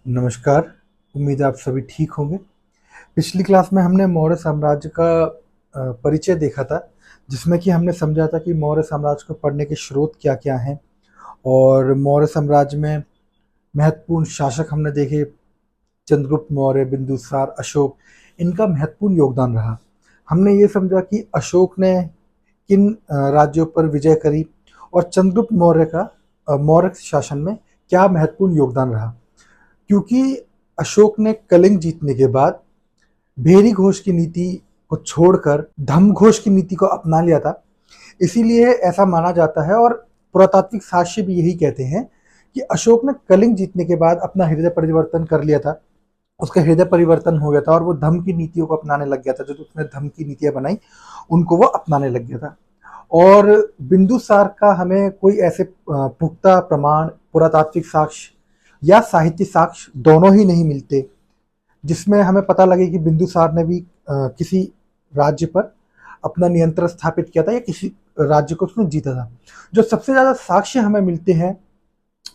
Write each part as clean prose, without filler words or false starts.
नमस्कार। उम्मीद है आप सभी ठीक होंगे। पिछली क्लास में हमने मौर्य साम्राज्य का परिचय देखा था, जिसमें कि हमने समझा था कि मौर्य साम्राज्य को पढ़ने के स्रोत क्या-क्या हैं और मौर्य साम्राज्य में महत्वपूर्ण शासक हमने देखे, चंद्रगुप्त मौर्य, बिंदुसार, अशोक, इनका महत्वपूर्ण योगदान रहा। हमने ये समझा कि अशोक ने किन राज्यों पर विजय करी और चंद्रगुप्त मौर्य का मौर्य शासन में क्या महत्वपूर्ण योगदान रहा। क्योंकि अशोक ने कलिंग जीतने के बाद भेरी घोष की नीति को छोड़कर धम्म घोष की नीति को अपना लिया था, इसीलिए ऐसा माना जाता है और पुरातात्विक साक्ष्य भी यही कहते हैं कि अशोक ने कलिंग जीतने के बाद अपना हृदय परिवर्तन कर लिया था। उसका हृदय परिवर्तन हो गया था और वो धम्म की नीतियों को अपनाने लग गया था। जो उसने धम्म की नीतियां बनाई उनको वो अपनाने लग गया था। और बिंदुसार का हमें कोई ऐसे पुख्ता प्रमाण, पुरातात्विक साक्ष्य या साहित्य साक्ष्य दोनों ही नहीं मिलते जिसमें हमें पता लगे कि बिंदुसार ने भी किसी राज्य पर अपना नियंत्रण स्थापित किया था या किसी राज्य को उसने जीता था। जो सबसे ज्यादा साक्ष्य हमें मिलते हैं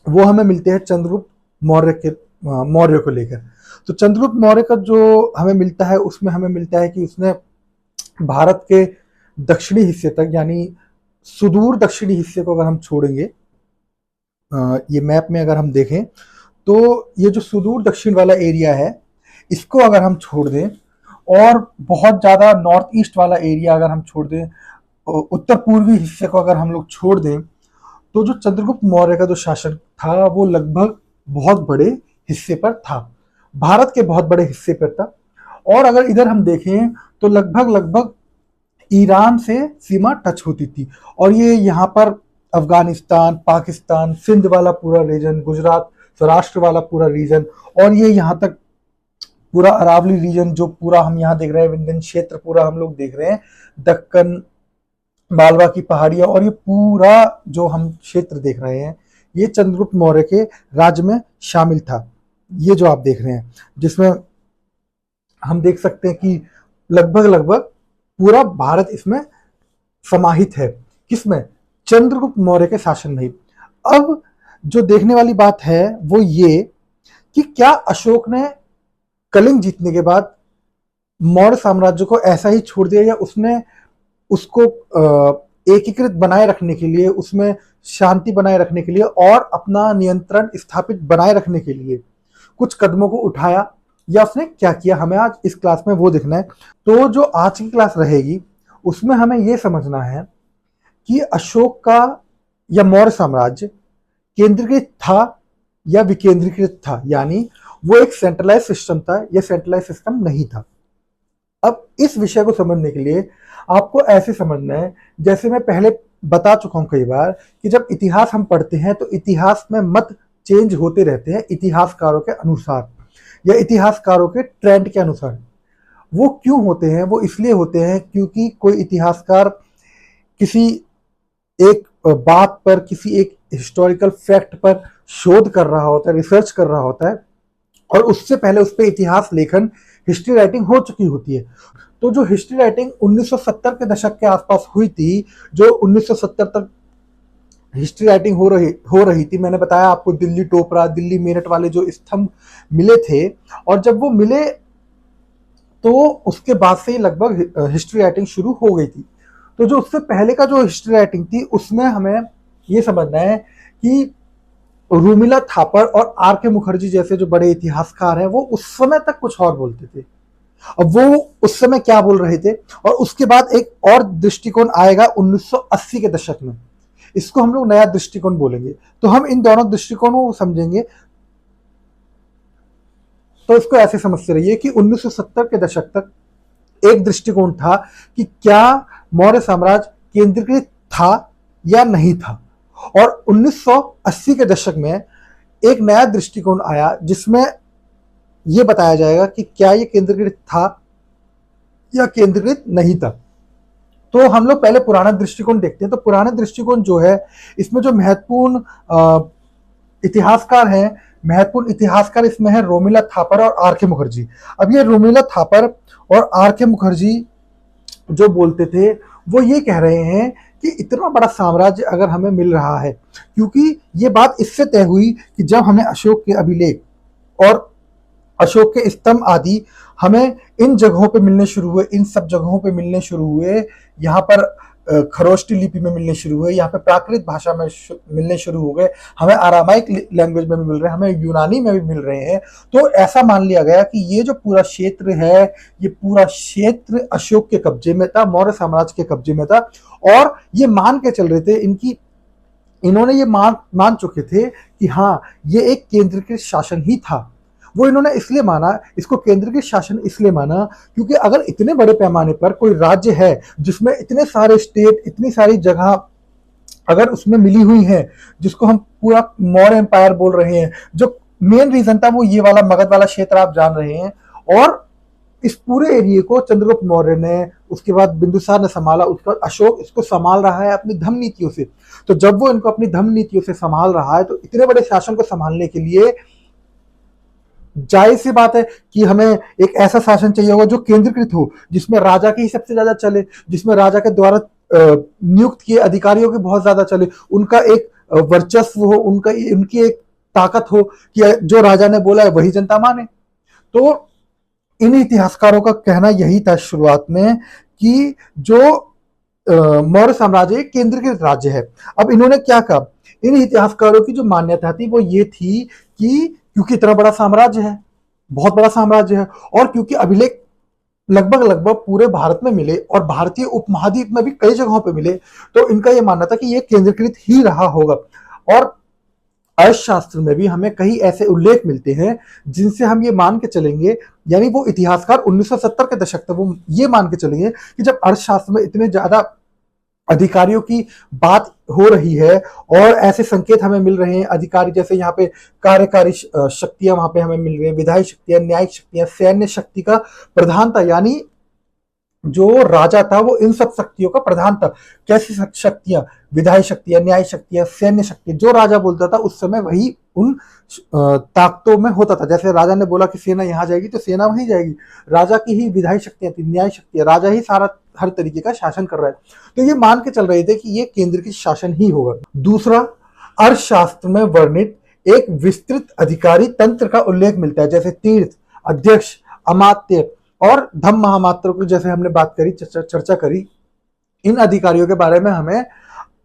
वो हमें मिलते हैं चंद्रगुप्त मौर्य को लेकर। तो चंद्रगुप्त मौर्य का जो हमें मिलता है उसमें हमें मिलता है कि उसने भारत के दक्षिणी हिस्से तक, यानी सुदूर दक्षिणी हिस्से को अगर हम छोड़ेंगे, ये मैप में अगर हम देखें तो ये जो सुदूर दक्षिण वाला एरिया है इसको अगर हम छोड़ दें और बहुत ज़्यादा नॉर्थ ईस्ट वाला एरिया अगर हम छोड़ दें, उत्तर पूर्वी हिस्से को अगर हम लोग छोड़ दें, तो जो चंद्रगुप्त मौर्य का जो शासन था वो लगभग बहुत बड़े हिस्से पर था, भारत के बहुत बड़े हिस्से पर था। और अगर इधर हम देखें तो लगभग लगभग ईरान से सीमा टच होती थी और ये यहाँ पर अफगानिस्तान, पाकिस्तान, सिंध वाला पूरा रीजन, गुजरात, सौराष्ट्र वाला पूरा रीजन और ये यहाँ तक पूरा अरावली रीजन जो पूरा हम यहाँ देख रहे हैं, विंध्य क्षेत्र पूरा हम लोग देख रहे हैं, दक्कन, मालवा की पहाड़ियां और ये पूरा जो हम क्षेत्र देख रहे हैं ये चंद्रगुप्त मौर्य के राज्य में शामिल था। ये जो आप देख रहे हैं जिसमें हम देख सकते हैं कि लगभग लगभग पूरा भारत इसमें समाहित है। किसमें? चंद्रगुप्त मौर्य के शासन में। अब जो देखने वाली बात है वो ये कि क्या अशोक ने कलिंग जीतने के बाद मौर्य साम्राज्य को ऐसा ही छोड़ दिया या उसने उसको एकीकृत बनाए रखने के लिए, उसमें शांति बनाए रखने के लिए और अपना नियंत्रण स्थापित बनाए रखने के लिए कुछ कदमों को उठाया, या उसने क्या किया? हमें आज इस क्लास में वो देखना है। तो जो आज की क्लास रहेगी उसमें हमें ये समझना है कि अशोक का या मौर्य साम्राज्य केंद्रीकृत था या विकेंद्रीकृत था, यानी वो एक सेंट्रलाइज सिस्टम था या सेंट्रलाइज सिस्टम नहीं था। अब इस विषय को समझने के लिए आपको ऐसे समझना है, जैसे मैं पहले बता चुका हूं कई बार कि जब इतिहास हम पढ़ते हैं तो इतिहास में मत चेंज होते रहते हैं इतिहासकारों के अनुसार या इतिहासकारों के ट्रेंड के अनुसार। वो क्यों होते हैं? वो इसलिए होते हैं क्योंकि कोई इतिहासकार किसी एक बात पर, किसी एक हिस्टोरिकल फैक्ट पर शोध कर रहा होता है, रिसर्च कर रहा होता है और उससे पहले उस पर इतिहास लेखन, हिस्ट्री राइटिंग हो चुकी होती है। तो जो हिस्ट्री राइटिंग 1970 के दशक के आसपास हुई थी, जो 1970 तक हिस्ट्री राइटिंग हो रही थी, मैंने बताया आपको दिल्ली टोपरा, दिल्ली मेरठ वाले जो स्तंभ मिले थे, और जब वो मिले तो उसके बाद से ही लगभग हिस्ट्री राइटिंग शुरू हो गई थी। तो जो उससे पहले का जो हिस्ट्री राइटिंग थी उसमें हमें ये समझना है कि रूमिला थापर और आर के मुखर्जी जैसे जो बड़े इतिहासकार हैं वो उस समय तक कुछ और बोलते थे। अब वो उस समय क्या बोल रहे थे और उसके बाद एक और दृष्टिकोण आएगा 1980 के दशक में, इसको हम लोग नया दृष्टिकोण बोलेंगे। तो हम इन दोनों दृष्टिकोणों को समझेंगे। तो इसको ऐसे समझते रहिए कि 1970 के दशक तक एक दृष्टिकोण था कि क्या मौर्य साम्राज्य केंद्रीकृत था या नहीं था, और 1980 के दशक में एक नया दृष्टिकोण आया जिसमें यह बताया जाएगा कि क्या यह केंद्रीकृत था या केंद्रीकृत नहीं था। तो हम लोग पहले पुराना दृष्टिकोण देखते हैं। तो पुराना दृष्टिकोण जो है, इसमें जो महत्वपूर्ण इतिहासकार हैं, महत्वपूर्ण इतिहासकार इसमें है रोमिला थापर और आर के मुखर्जी। अब ये रोमिला थापर और आर के मुखर्जी जो बोलते थे वो ये कह रहे हैं कि इतना बड़ा साम्राज्य अगर हमें मिल रहा है, क्योंकि ये बात इससे तय हुई कि जब हमें अशोक के अभिलेख और अशोक के स्तंभ आदि हमें इन जगहों पे मिलने शुरू हुए, इन सब जगहों पे मिलने शुरू हुए। यहाँ पर खरोष्टी लिपि में मिलने शुरू हुए, यहाँ पे प्राकृत भाषा में मिलने शुरू हो गए, हमें अरामाइक लैंग्वेज में भी मिल रहे हैं, हमें यूनानी में भी मिल रहे हैं। तो ऐसा मान लिया गया कि ये जो पूरा क्षेत्र है, ये पूरा क्षेत्र अशोक के कब्जे में था, मौर्य साम्राज्य के कब्जे में था। और ये मान के चल रहे थे, इन्होंने ये मान चुके थे कि हाँ, ये एक केंद्रीकृत शासन ही था। वो इन्होंने इसलिए माना, इसको केंद्रीकृत शासन इसलिए माना क्योंकि अगर इतने बड़े पैमाने पर कोई राज्य है जिसमें इतने सारे स्टेट, इतनी सारी जगह अगर उसमें मिली हुई है, जिसको हम पूरा मौर्य एम्पायर बोल रहे हैं, जो मेन रीजन था वो ये वाला मगध वाला क्षेत्र आप जान रहे हैं। और इस पूरे एरिया को चंद्रगुप्त मौर्य ने, उसके बाद बिंदुसार ने संभाला, उसके बाद अशोक इसको संभाल रहा है अपनी धर्म नीतियों से। तो जब वो इनको अपनी धर्म नीतियों से संभाल रहा है, तो इतने बड़े शासन को संभालने के लिए जाहिर सी बात है कि हमें एक ऐसा शासन चाहिए होगा जो केंद्रीकृत हो, जिसमें राजा की ही सबसे ज्यादा चले, जिसमें राजा के द्वारा नियुक्त किए अधिकारियों की बहुत ज्यादा चले, उनका एक वर्चस्व हो, उनकी एक ताकत हो कि जो राजा ने बोला है वही जनता माने। तो इन इतिहासकारों का कहना यही था शुरुआत में कि जो मौर्य साम्राज्य एक केंद्रीकृत राज्य है। अब इन्होंने क्या कहा, इन इतिहासकारों की जो मान्यता थी वो ये थी कि क्योंकि इतना बड़ा साम्राज्य है, बहुत बड़ा साम्राज्य है, और क्योंकि अभिलेख लगभग पूरे भारत में मिले और भारतीय उपमहाद्वीप में भी कई जगहों पे मिले, तो इनका यह मानना था कि यह केंद्रीकृत ही रहा होगा। और अर्थशास्त्र में भी हमें कई ऐसे उल्लेख मिलते हैं जिनसे हम ये मान के चलेंगे, यानी वो इतिहासकार 1970 के दशक तक वो ये मान के चलेंगे कि जब अर्थशास्त्र में इतने ज्यादा अधिकारियों की बात हो रही है और ऐसे संकेत हमें मिल रहे हैं, अधिकारी जैसे यहाँ पे कार्यकारी शक्तियां वहां पे हमें मिल रही है, विधायी शक्तियां, न्यायिक शक्तियां, सैन्य शक्ति का प्रधान था, यानी जो राजा था वो इन सब शक्तियों का प्रधान था। कैसी शक्तियां, विधायी शक्तियां, न्याय शक्तियां, सैन्य शक्ति, जो राजा बोलता था उस समय वही उन ताकतों में होता था। जैसे राजा ने बोला कि सेना यहां जाएगी तो सेना वहीं जाएगी, राजा की ही विधायी शक्तियां थी, न्याय शक्तियां, राजा ही सारा हर तरीके का शासन कर रहा है। तो ये मान के चल रहे थे कि ये केंद्र की शासन ही होगा। दूसरा, अर्थशास्त्र में वर्णित एक विस्तृत अधिकारी तंत्र का उल्लेख मिलता है, जैसे तीर्थ, अध्यक्ष, अमात्य और धम्म महामात्र की जैसे हमने बात करी, चर्चा करी, इन अधिकारियों के बारे में हमें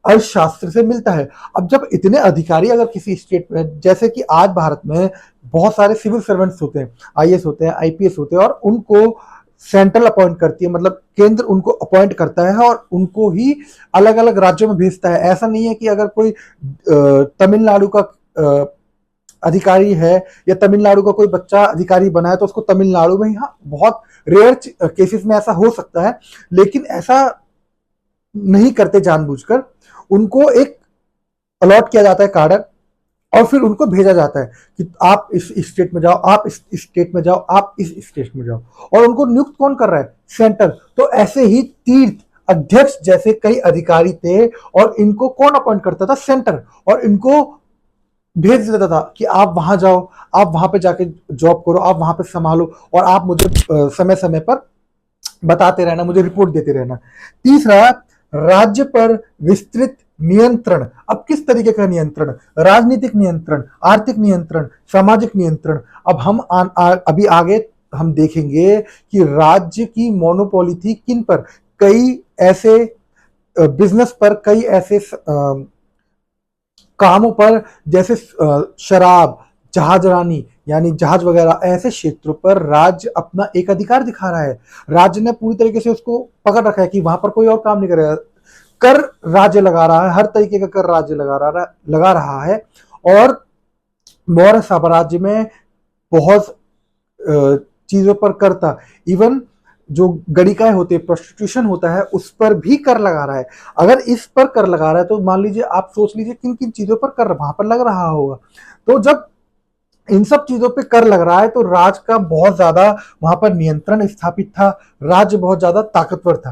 अर्थशास्त्र से मिलता है। अब जब इतने अधिकारी अगर किसी स्टेट में, जैसे कि आज भारत में बहुत सारे सिविल सर्वेंट्स होते हैं, आईएएस होते हैं, आईपीएस होते हैं, और उनको सेंट्रल अपॉइंट करती है, मतलब केंद्र उनको अपॉइंट करता है और उनको ही अलग अलग राज्यों में भेजता है। ऐसा नहीं है कि अगर कोई तमिलनाडु का अधिकारी है या तमिलनाडु का कोई बच्चा अधिकारी बना है तो उसको तमिलनाडु में ही, हाँ बहुत रेयर केसेस में ऐसा हो सकता है, लेकिन ऐसा नहीं करते जानबूझकर। उनको एक अलॉट किया जाता है कार्डर और फिर उनको भेजा जाता है कि आप इस स्टेट में जाओ, आप इस स्टेट में जाओ, आप इस स्टेट में जाओ, और उनको नियुक्त कौन कर रहा है, सेंटर। तो ऐसे ही तीर्थ, अध्यक्ष जैसे कई अधिकारी थे और इनको कौन अपॉइंट करता था, सेंटर, और इनको भेज देता था कि आप वहां जाओ, आप वहां पे जाके जॉब करो, आप वहां पे संभालो, और आप मुझे समय समय पर बताते रहना, मुझे रिपोर्ट देते रहना। तीसरा, राज्य पर विस्तृत नियंत्रण। अब किस तरीके का नियंत्रण, राजनीतिक नियंत्रण, आर्थिक नियंत्रण, सामाजिक नियंत्रण। अब हम अभी आगे हम देखेंगे कि राज्य की मोनोपोली थी किन पर, कई ऐसे बिजनेस पर, कई ऐसे कामों पर, जैसे शराब, जहाजरानी यानी जहाज वगैरह, ऐसे क्षेत्रों पर राज्य अपना एक अधिकार दिखा रहा है। राज्य ने पूरी तरीके से उसको पकड़ रखा है कि वहां पर कोई और काम नहीं करेगा। कर राज्य लगा रहा है, हर तरीके का कर राज्य लगा रहा है। और मौर्य साम्राज्य में बहुत चीजों पर कर था, इवन जो गणिकाएं होते हैं, प्रोस्टिट्यूशन होता है, उस पर भी कर लगा रहा है। अगर इस पर कर लगा रहा है तो मान लीजिए, आप सोच लीजिए किन किन चीजों पर कर वहां पर लग रहा होगा। तो जब इन सब चीजों पे कर लग रहा है तो राज का बहुत ज्यादा वहां पर नियंत्रण स्थापित था, राज्य बहुत ज्यादा ताकतवर था।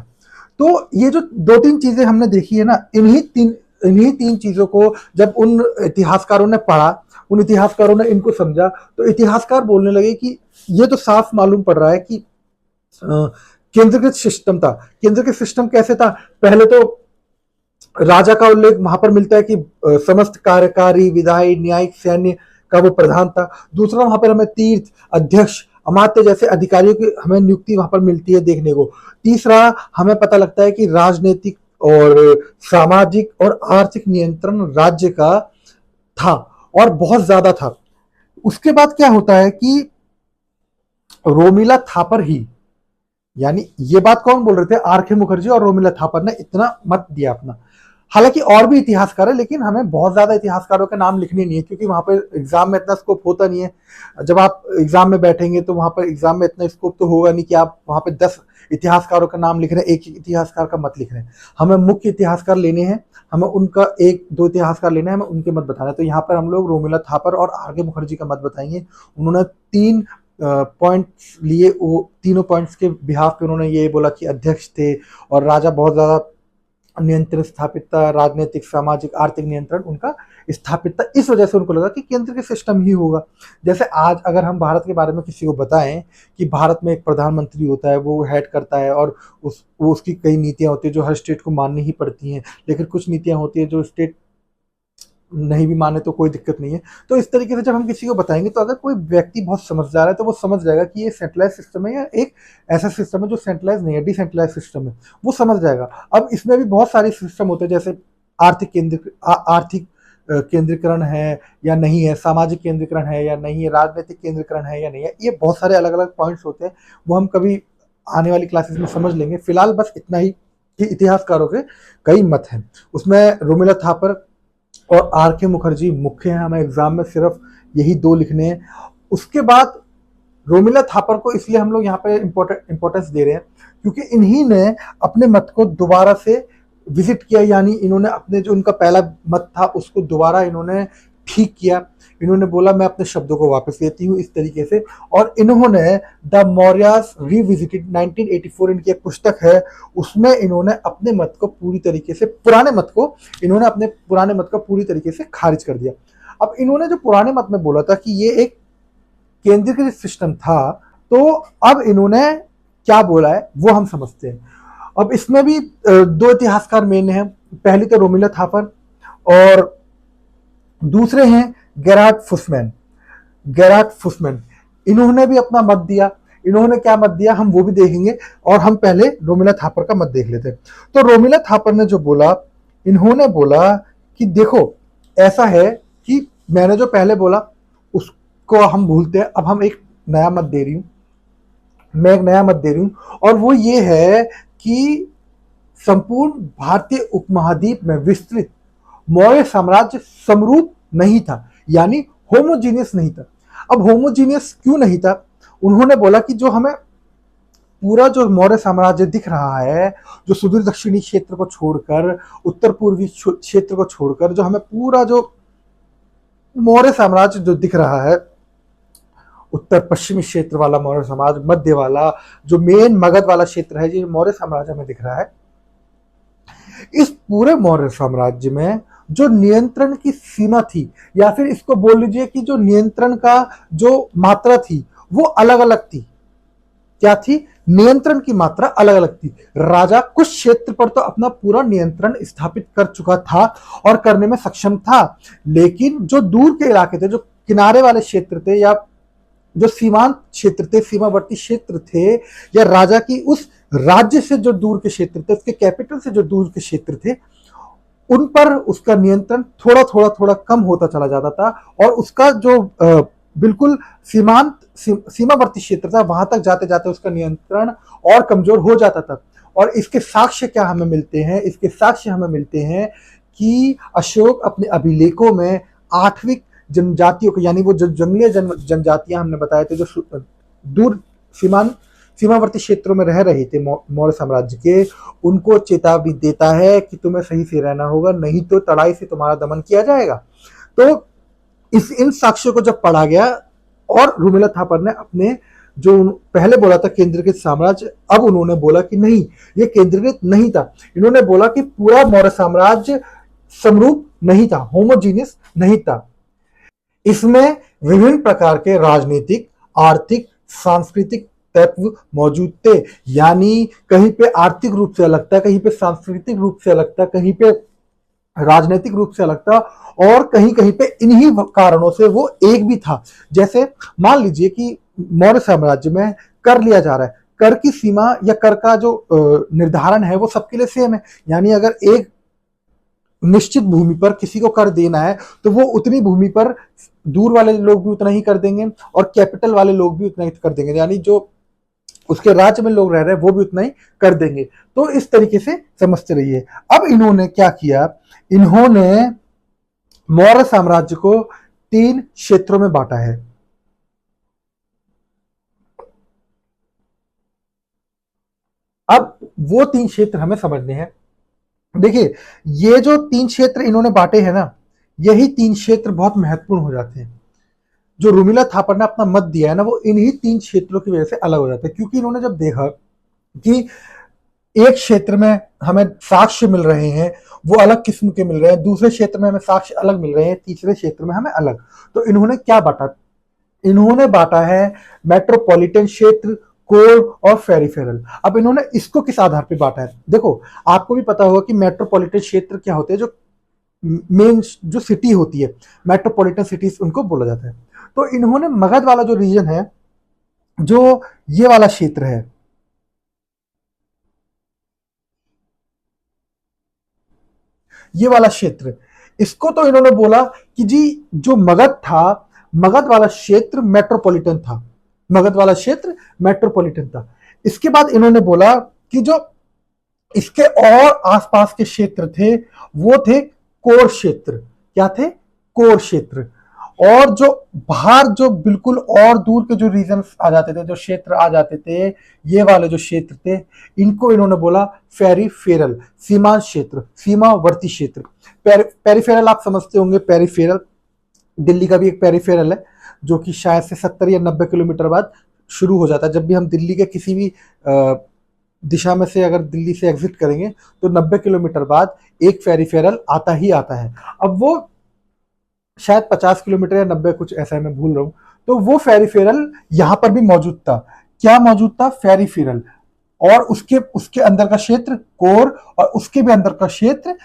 तो ये जो दो तीन चीजें हमने देखी है ना, इन्हीं तीन चीजों को जब उन इतिहासकारों ने पढ़ा, उन इतिहासकारों ने इनको समझा, तो इतिहासकार बोलने लगे कि ये तो साफ मालूम पड़ रहा है कि केंद्रीकृत सिस्टम था। केंद्रीकृत सिस्टम कैसे था, पहले तो राजा का उल्लेख वहां पर मिलता है कि समस्त कार्यकारी, विधायी, न्यायिक, सैन्य का वो प्रधान था। दूसरा, वहां पर हमें तीर्थ, अध्यक्ष, अमात्य जैसे अधिकारियों की हमें नियुक्ति वहां पर मिलती है देखने को। तीसरा, हमें पता लगता है कि राजनीतिक और सामाजिक और आर्थिक नियंत्रण राज्य का था और बहुत ज्यादा था। उसके बाद क्या होता है कि रोमिला थापर ही, यानी ये बात कौन बोल रहे थे, आर के मुखर्जी और रोमिला थापर ने इतना मत दिया अपना। हालांकि और भी इतिहासकार है, लेकिन हमें बहुत ज्यादा इतिहासकारों के नाम लिखने नहीं है, क्योंकि वहां पर एग्जाम में इतना स्कोप होता नहीं है। जब आप एग्जाम में बैठेंगे तो वहां पर एग्जाम में इतना स्कोप तो होगा नहीं कि आप वहां पे 10 इतिहासकारों का नाम लिख रहे हैं, एक ही इतिहासकार का मत लिख रहे हैं। हमें मुख्य इतिहासकार लेने हैं, हमें उनका एक दो इतिहासकार लेना है, हमें उनके मत बताना है। तो यहाँ पर हम लोग रोमिला थापर और आर के मुखर्जी का मत बताएंगे। उन्होंने 3 पॉइंट्स लिए, वो तीनों पॉइंट्स के बिहाफ पे उन्होंने ये बोला कि अध्यक्ष थे और राजा बहुत ज्यादा नियंत्रण स्थापित था, राजनीतिक, सामाजिक, आर्थिक नियंत्रण उनका स्थापित था। इस वजह से उनको लगा कि केंद्र के सिस्टम ही होगा। जैसे आज अगर हम भारत के बारे में किसी को बताएं कि भारत में एक प्रधानमंत्री होता है, वो हेड करता है और वो उसकी कई नीतियां होती है जो हर स्टेट को माननी ही पड़ती हैं, लेकिन कुछ नीतियां होती है जो स्टेट नहीं भी माने तो कोई दिक्कत नहीं है। तो इस तरीके से जब हम किसी को बताएंगे, तो अगर कोई व्यक्ति बहुत समझदार है तो वो समझ जाएगा कि ये सेंट्रलाइज सिस्टम है या एक ऐसा सिस्टम है जो सेंट्रलाइज नहीं है, डिसेंट्रलाइज सिस्टम है, वो समझ जाएगा। अब इसमें भी बहुत सारे सिस्टम होते हैं, जैसे आर्थिक केंद्रीकरण है या नहीं है, सामाजिक केंद्रीकरण है या नहीं है, राजनीतिक केंद्रीकरण है या नहीं है, ये बहुत सारे अलग अलग पॉइंट्स होते हैं। वो हम कभी आने वाली क्लासेस में समझ लेंगे। फिलहाल बस इतना ही कि इतिहासकारों के कई मत हैं, उसमें रोमिला थापर और आर के मुखर्जी मुख्य हैं। हमें एग्जाम में सिर्फ यही 2 लिखने हैं। उसके बाद रोमिला थापर को इसलिए हम लोग यहाँ पे इंपॉर्टेंस दे रहे हैं क्योंकि इन्हीं ने अपने मत को दोबारा से विजिट किया, यानी इन्होंने अपने जो उनका पहला मत था उसको दोबारा इन्होंने ठीक किया। इन्होंने बोला मैं अपने शब्दों को वापस लेती हूँ इस तरीके से, और इन्होंने द मौर्यास रिविजिटेड 1984 इनकी एक पुस्तक है, उसमें इन्होंने अपने मत को पूरी तरीके से, अपने पुराने मत को पूरी तरीके से खारिज कर दिया। अब इन्होंने जो पुराने मत में बोला था कि ये एक केंद्रीकृत सिस्टम था, तो अब इन्होंने क्या बोला है वो हम समझते हैं। अब इसमें भी 2 इतिहासकार मेन हैं। पहली तो रोमिला थापर और दूसरे हैं गेराट फुसमैन। इन्होंने भी अपना मत दिया। इन्होंने क्या मत दिया हम वो भी देखेंगे, और हम पहले रोमिला थापर का मत देख लेते हैं। तो रोमिला थापर ने जो बोला, इन्होंने बोला कि देखो ऐसा है कि मैंने जो पहले बोला उसको हम भूलते हैं, अब हम एक नया मत दे रही हूं, मैं एक नया मत दे रही हूं, और वो ये है कि संपूर्ण भारतीय उपमहाद्वीप में विस्तृत मौर्य साम्राज्य समरूप नहीं था, यानी होमोजीनियस नहीं था। अब होमोजीनियस क्यों नहीं था? उन्होंने बोला कि जो हमें पूरा जो मौर्य साम्राज्य दिख रहा है, जो सुदूर दक्षिणी क्षेत्र को छोड़कर, उत्तर पूर्वी क्षेत्र को छोड़कर, जो हमें पूरा जो मौर्य साम्राज्य जो दिख रहा है, उत्तर पश्चिमी क्षेत्र वाला मौर्य साम्राज्य, मध्य वाला जो मेन मगध वाला क्षेत्र है, जो मौर्य साम्राज्य में दिख रहा है, इस पूरे मौर्य साम्राज्य में जो नियंत्रण की सीमा थी, या फिर इसको बोल लीजिए कि जो नियंत्रण का जो मात्रा थी वो अलग अलग थी। क्या थी? नियंत्रण की मात्रा अलग अलग थी। राजा कुछ क्षेत्र पर तो अपना पूरा नियंत्रण स्थापित कर चुका था और करने में सक्षम था, लेकिन जो दूर के इलाके थे, जो किनारे वाले क्षेत्र थे, या जो सीमांत क्षेत्र थे, सीमावर्ती क्षेत्र थे, या राजा की उस राज्य से जो दूर के क्षेत्र थे, उसके कैपिटल से जो दूर के क्षेत्र थे, उन पर उसका नियंत्रण थोड़ा कम होता चला जाता था, और उसका जो बिल्कुल सीमावर्ती क्षेत्र था, वहां तक जाते जाते उसका नियंत्रण और कमजोर हो जाता था। और इसके साक्ष्य क्या हमें मिलते हैं? इसके साक्ष्य हमें मिलते हैं कि अशोक अपने अभिलेखों में आठविक जनजातियों को, यानी वो जो जंगली जनजातियां हमने बताए थे, जो दूर सीमावर्ती क्षेत्रों में रह रहे थे मौर्य साम्राज्य के, उनको चेतावनी देता है कि तुम्हें सही से रहना होगा, नहीं तो तड़ाई से तुम्हारा दमन किया जाएगा। तो इन साक्ष्यों को जब पढ़ा गया, और रोमिला थापर ने अपने जो पहले बोला था केंद्रीकृत साम्राज्य, अब उन्होंने बोला कि नहीं, ये केंद्रीकृत नहीं था। इन्होंने बोला कि पूरा मौर्य साम्राज्य समरूप नहीं था, होमोजीनियस नहीं था। इसमें विभिन्न प्रकार के राजनीतिक, आर्थिक, सांस्कृतिक तत्व मौजूद थे, यानी कहीं पे आर्थिक रूप से अलग था, कहीं पे सांस्कृतिक रूप से अलग था, कहीं पे राजनीतिक रूप से अलग था, और कहीं कहीं पे इन्हीं कारणों से वो एक भी था। जैसे मान लीजिए कि मौर्य साम्राज्य में कर लिया जा रहा है, कर की सीमा या कर का जो निर्धारण है वो सबके लिए सेम है। यानी अगर एक निश्चित भूमि पर किसी को कर देना है तो वो उतनी भूमि पर दूर वाले लोग भी उतना ही कर देंगे, और कैपिटल वाले लोग भी उतना ही कर देंगे, यानी जो उसके राज्य में लोग रह रहे हैं वो भी उतना ही कर देंगे। तो इस तरीके से समझते रहिए। अब इन्होंने क्या किया, इन्होंने मौर्य साम्राज्य को 3 क्षेत्रों में बांटा है। अब वो 3 क्षेत्र हमें समझने हैं। देखिए, ये जो 3 क्षेत्र इन्होंने बांटे हैं ना, यही 3 क्षेत्र बहुत महत्वपूर्ण हो जाते हैं। जो रुमिला थापर ने अपना मत दिया है ना, वो इन्हीं 3 क्षेत्रों की वजह से अलग हो जाता है, क्योंकि इन्होंने जब देखा कि एक क्षेत्र में हमें साक्ष्य मिल रहे हैं वो अलग किस्म के मिल रहे हैं, दूसरे क्षेत्र में हमें साक्ष्य अलग मिल रहे हैं, तीसरे क्षेत्र में हमें अलग, तो इन्होंने क्या बांटा, इन्होंने बांटा है मेट्रोपॉलिटन क्षेत्र, कोर और फेरिफेरल। अब इन्होंने इसको किस आधार पर बांटा है, देखो आपको भी पता होगा कि मेट्रोपॉलिटन क्षेत्र क्या होते हैं, जो मेन जो सिटी होती है, मेट्रोपॉलिटन सिटीज उनको बोला जाता है। तो इन्होंने मगध वाला जो रीजन है, जो ये वाला क्षेत्र है, ये वाला क्षेत्र, इसको तो इन्होंने बोला कि जी जो मगध था, मगध वाला क्षेत्र मेट्रोपॉलिटन था, मगध वाला क्षेत्र मेट्रोपॉलिटन था। इसके बाद इन्होंने बोला कि जो इसके और आसपास के क्षेत्र थे वो थे कोर क्षेत्र। क्या थे? कोर क्षेत्र। और जो बाहर जो बिल्कुल और दूर के जो रीजन आ जाते थे, जो क्षेत्र आ जाते थे, ये वाले जो क्षेत्र थे, इनको इन्होंने बोला फेरिफेरल, सीमांत क्षेत्र, सीमावर्ती क्षेत्र। पेरिफेरल आप समझते होंगे, पेरिफेरल दिल्ली का भी एक पेरिफेरल है, जो कि शायद से 70 या 90 किलोमीटर बाद शुरू हो जाता है। जब भी हम दिल्ली के किसी भी दिशा में से अगर दिल्ली से एग्जिट करेंगे तो 90 किलोमीटर बाद एक फेरिफेरल आता ही आता है। अब वो शायद 50 किलोमीटर या 90 कुछ ऐसा है, मैं भूल रहा हूँ। तो वो फेरिफेरल यहाँ पर भी मौजूद था। क्या मौजूद था? फेरिफेरल। और उसके उसके अंदर का क्षेत्र कोर, और उसके भी अंदर का क्षेत्र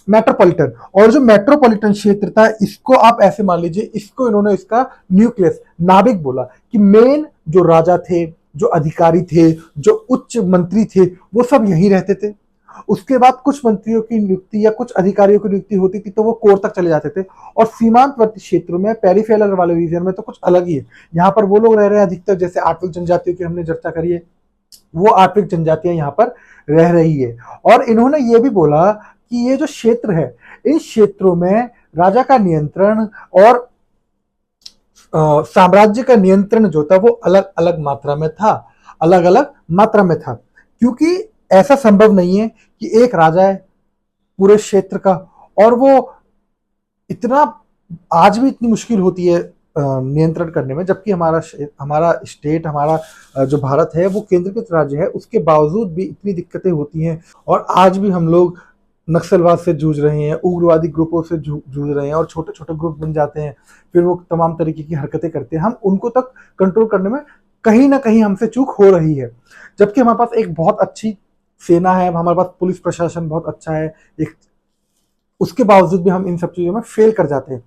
मेट्रोपॉलिटन। और जो मेट्रोपॉलिटन क्षेत्र था, इसको आप ऐसे मान लीजिए, इसको इन्होंने इसका न्यूक्लियस, नाभिक बोला, कि मेन जो राजा थे, जो अधिकारी थे, जो उच्च मंत्री थे, वो सब यहीं रहते थे। उसके बाद कुछ मंत्रियों की नियुक्ति या कुछ अधिकारियों की नियुक्ति होती थी तो वो कोर तक चले जाते थे। और सीमांतवर्ती क्षेत्रों में, पेरिफेरल वाले रीजन में तो कुछ अलग ही है। यहाँ पर वो लोग रह रहे हैं अधिकतर, जैसे आठवीं जनजातियों की हमने चर्चा करी है, वो आठवीं जनजातियां यहाँ पर रह रही है। और इन्होंने ये भी बोला कि ये जो क्षेत्र है, इन क्षेत्रों में राजा का नियंत्रण और साम्राज्य का नियंत्रण जो था वो अलग अलग मात्रा में था, अलग अलग मात्रा में था। क्योंकि ऐसा संभव नहीं है कि एक राजा है पूरे क्षेत्र का, और वो इतना, आज भी इतनी मुश्किल होती है नियंत्रण करने में, जबकि हमारा हमारा स्टेट, हमारा जो भारत है वो केंद्रीकृत राज्य है, उसके बावजूद भी इतनी दिक्कतें होती हैं। और आज भी हम लोग नक्सलवाद से जूझ रहे हैं, उग्रवादी ग्रुपों से जूझ रहे हैं, और छोटे छोटे ग्रुप बन जाते हैं, फिर वो तमाम तरीके की हरकतें करते हैं। हम उनको तक कंट्रोल करने में कहीं ना कहीं हमसे चूक हो रही है, जबकि हमारे पास एक बहुत अच्छी सेना है, हमारे पास पुलिस प्रशासन बहुत अच्छा है, एक, उसके बावजूद भी हम इन सब चीजों में फेल कर जाते हैं।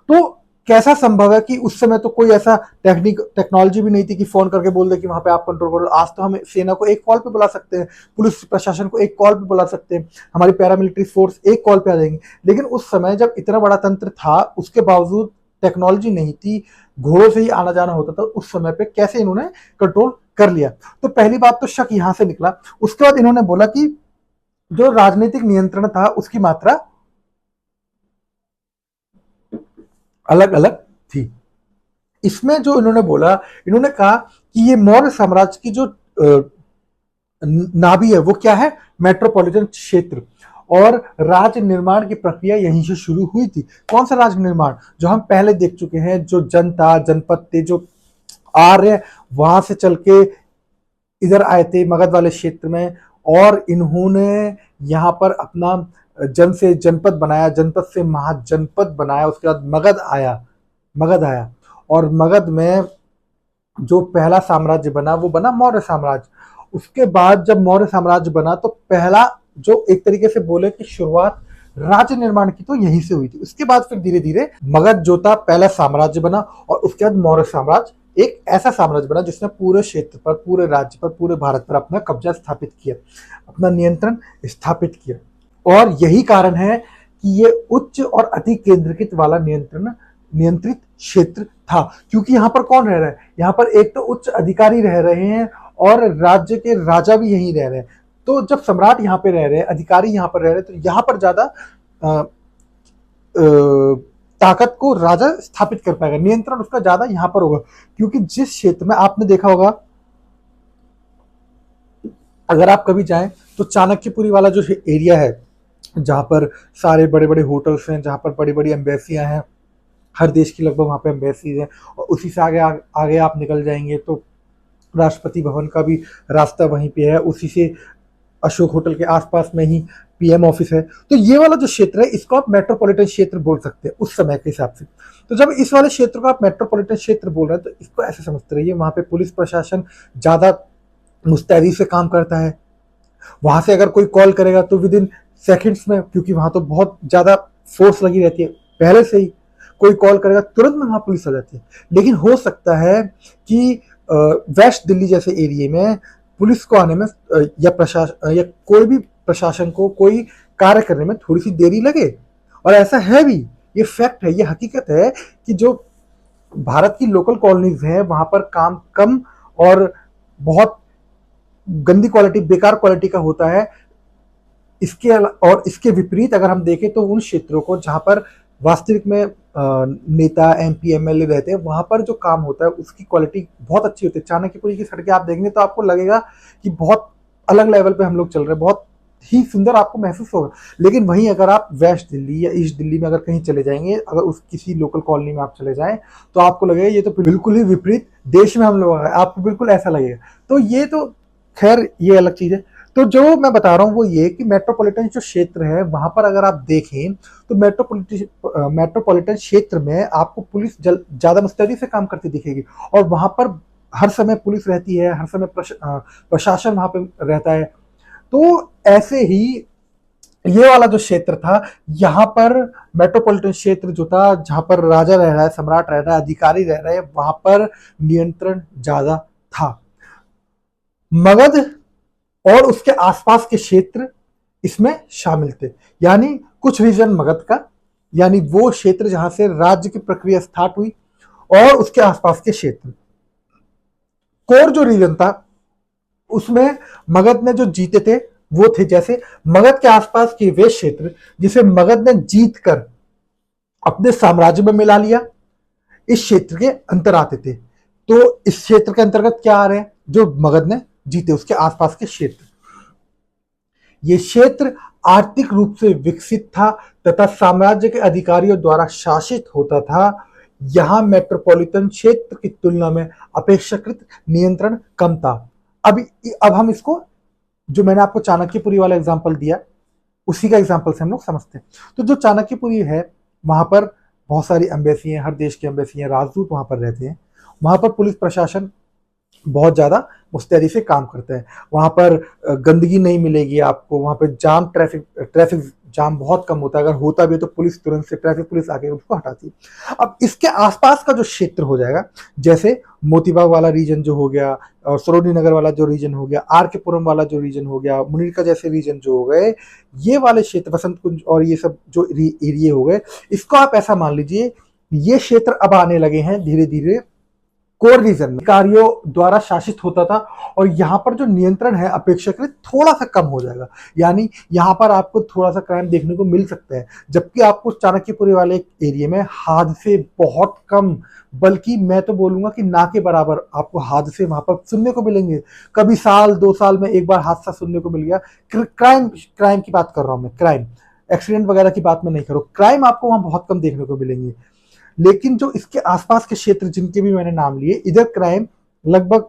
तो कैसा संभव है कि उस समय तो कोई ऐसा टेक्नोलॉजी भी नहीं थी कि फोन करके बोल दे कि वहां पे आप कंट्रोल करो। आज तो हम सेना को एक कॉल पे बुला सकते हैं, पुलिस प्रशासन को एक कॉल पे बुला सकते हैं, हमारी पैरामिलिट्री फोर्स एक कॉल पे आ जाएंगे। लेकिन उस समय जब इतना बड़ा तंत्र था, उसके बावजूद टेक्नोलॉजी नहीं थी, घोड़ों से ही आना जाना होता था, उस समय पे कैसे इन्होंने कंट्रोल कर लिया? तो पहली बात तो शक यहां से निकला। उसके बाद इन्होंने बोला कि जो राजनीतिक नियंत्रण था उसकी मात्रा अलग अलग थी। इसमें जो इन्होंने बोला, इन्होंने कहा कि ये मौर्य साम्राज्य की जो नाभि है वो क्या है? मेट्रोपॉलिटन क्षेत्र। और राज्य निर्माण की प्रक्रिया यहीं से शुरू हुई थी। कौन सा राज्य निर्माण? जो हम पहले देख चुके हैं, जो जनता जनपद थे, जो आर्य वहां से चल के इधर आए थे मगध वाले क्षेत्र में, और इन्होंने यहाँ पर अपना जन से जनपद बनाया, जनपद से महाजनपद बनाया, उसके बाद मगध आया, मगध आया। और मगध में जो पहला साम्राज्य बना वो बना मौर्य साम्राज्य। उसके बाद जब मौर्य साम्राज्य बना तो पहला, जो एक तरीके से बोले कि शुरुआत राज्य निर्माण की तो यहीं से हुई थी। उसके बाद फिर धीरे धीरे मगध जो था पहला साम्राज्य बना, और उसके बाद मौर्य साम्राज्य एक ऐसा साम्राज्य बना जिसने पूरे क्षेत्र पर, पूरे राज्य पर, पूरे भारत पर अपना कब्जा स्थापित किया, अपना नियंत्रण स्थापित किया। और यही कारण है कि ये उच्च और अति केंद्रीकृत वाला नियंत्रित क्षेत्र था, क्योंकि यहाँ पर कौन रह रहा है, यहाँ पर एक तो उच्च अधिकारी रह रहे हैं और राज्य के राजा भी यहीं रह रहे हैं। तो जब सम्राट यहाँ पे रह रहे हैं, अधिकारी यहाँ पर रह रहे हैं, तो यहाँ पर ज्यादा ताकत को राजा स्थापित कर पाएगा, नियंत्रण उसका ज्यादा यहाँ पर होगा। क्योंकि जिस क्षेत्र में आपने देखा होगा, अगर आप कभी जाएं तो चाणक्यपुरी वाला जो एरिया है, जहाँ पर सारे बड़े बड़े होटल्स हैं, जहाँ पर बड़ी बड़ी एम्बेसियां हैं, हर देश की लगभग वहाँ पे एम्बेसीज हैं, और उसी से आगे आप निकल जाएंगे तो राष्ट्रपति भवन का भी रास्ता वहीं पे है, उसी से अशोक होटल के आसपास में ही पीएम ऑफिस है। तो ये वाला जो क्षेत्र है इसको आप मेट्रोपॉलिटन क्षेत्र बोल सकते हैं उस समय के हिसाब से। तो जब इस वाले क्षेत्र को आप मेट्रोपॉलिटन क्षेत्र बोल रहे हैं तो इसको ऐसे समझते रहिए, वहां पे पुलिस प्रशासन ज्यादा मुस्तैदी से काम करता है। वहां से अगर कोई कॉल करेगा तो विद इन सेकेंड्स में, क्योंकि वहां तो बहुत ज्यादा फोर्स लगी रहती है पहले से ही, कोई कॉल करेगा तुरंत में वहां पुलिस आ जाती है। लेकिन हो सकता है कि वेस्ट दिल्ली जैसे एरिया में पुलिस को आने में या प्रशासन या कोई भी प्रशासन को कोई कार्य करने में थोड़ी सी देरी लगे। और ऐसा है भी, ये फैक्ट है, ये हकीकत है कि जो भारत की लोकल कॉलोनीज हैं वहां पर काम कम और बहुत गंदी क्वालिटी, बेकार क्वालिटी का होता है। और इसके विपरीत अगर हम देखें तो उन क्षेत्रों को जहां पर वास्तविक में नेता, एमपी, एमएलए रहते हैं, वहां पर जो काम होता है उसकी क्वालिटी बहुत अच्छी होती है। चाणक्यपुरी की सड़कें आप देखेंगे तो आपको लगेगा कि बहुत अलग लेवल पे हम लोग चल रहे हैं, बहुत ही सुंदर आपको महसूस होगा। लेकिन वहीं अगर आप वेस्ट दिल्ली या ईस्ट दिल्ली में अगर कहीं चले जाएंगे, अगर उस किसी लोकल कॉलोनी में आप चले जाएं, तो आपको लगेगा ये तो बिल्कुल ही विपरीत देश में हम लोग हैं, आपको बिल्कुल ऐसा लगेगा। तो ये तो खैर ये अलग चीज है। तो जो मैं बता रहा हूँ वो ये कि मेट्रोपॉलिटन जो क्षेत्र है वहां पर अगर आप देखें तो मेट्रोपॉलिटन क्षेत्र में आपको पुलिस ज्यादा मुस्तैदी से काम करती दिखेगी, और वहां पर हर समय पुलिस रहती है, हर समय प्रशासन वहां पे रहता है। तो ऐसे ही ये वाला जो क्षेत्र था, यहाँ पर मेट्रोपॉलिटन क्षेत्र जो था, जहां पर राजा रह रहा है, सम्राट रह रहा है, अधिकारी रह रहे हैं, वहां पर नियंत्रण ज्यादा था। मगध और उसके आसपास के क्षेत्र इसमें शामिल थे, यानी कुछ रीजन मगध का, यानी वो क्षेत्र जहां से राज्य की प्रक्रिया स्टार्ट हुई, और उसके आसपास के क्षेत्र। कोर जो रीजन था उसमें मगध ने जो जीते थे वो थे, जैसे मगध के आसपास के वे क्षेत्र जिसे मगध ने जीत कर अपने साम्राज्य में मिला लिया, इस क्षेत्र के अंतर आते थे। तो इस क्षेत्र के अंतर्गत क्या आ रहे हैं, जो मगध ने जीते उसके आसपास के क्षेत्र। ये क्षेत्र आर्थिक रूप से विकसित था तथा साम्राज्य के अधिकारियों द्वारा शासित होता था। यहां मेट्रोपॉलिटन क्षेत्र की तुलना में अपेक्षाकृत नियंत्रण कम था। अब हम इसको, जो मैंने आपको चाणक्यपुरी वाला एग्जांपल दिया, उसी का एग्जांपल से हम लोग समझते हैं। तो जो चाणक्यपुरी है वहां पर बहुत सारी एम्बेसी हैं, हर देश की एम्बेसी हैं, राजदूत वहां पर रहते हैं। वहां पर पुलिस प्रशासन बहुत ज्यादा मुस्तैदी से काम करता है। वहां पर गंदगी नहीं मिलेगी आपको, वहां पर ट्रैफिक जाम बहुत कम होता है, अगर होता भी है तो पुलिस तुरंत से, ट्रैफिक पुलिस आके उसको हटाती है। अब इसके आसपास का जो क्षेत्र हो जाएगा, जैसे मोतीबाग वाला रीजन जो हो गया, और सरोजनी नगर वाला जो रीजन हो गया, आर के पुरम वाला जो रीजन हो गया, मुनिरका जैसे रीजन जो हो गए, ये वाले क्षेत्र, बसंत कुंज और ये सब जो एरिया हो गए, इसको आप ऐसा मान लीजिए ये क्षेत्र अब आने लगे हैं धीरे धीरे कोर रीजन में, कार्यों द्वारा शासित होता था, और यहाँ पर जो नियंत्रण है अपेक्षाकृत थोड़ा सा कम हो जाएगा। यानी यहाँ पर आपको थोड़ा सा क्राइम देखने को मिल सकता है, जबकि आपको चाणक्यपुरी वाले एरिया में हादसे बहुत कम, बल्कि मैं तो बोलूंगा कि ना के बराबर आपको हादसे वहां पर सुनने को मिलेंगे। कभी साल 2 साल में एक बार हादसा सुनने को मिल गया। क्राइम की बात कर रहा हूं मैं, क्राइम एक्सीडेंट वगैरह की बात मैं नहीं कर रहा हूं, क्राइम आपको वहां बहुत कम देखने को मिलेंगे। लेकिन जो इसके आसपास के क्षेत्र जिनके भी मैंने नाम लिए, इधर क्राइम लगभग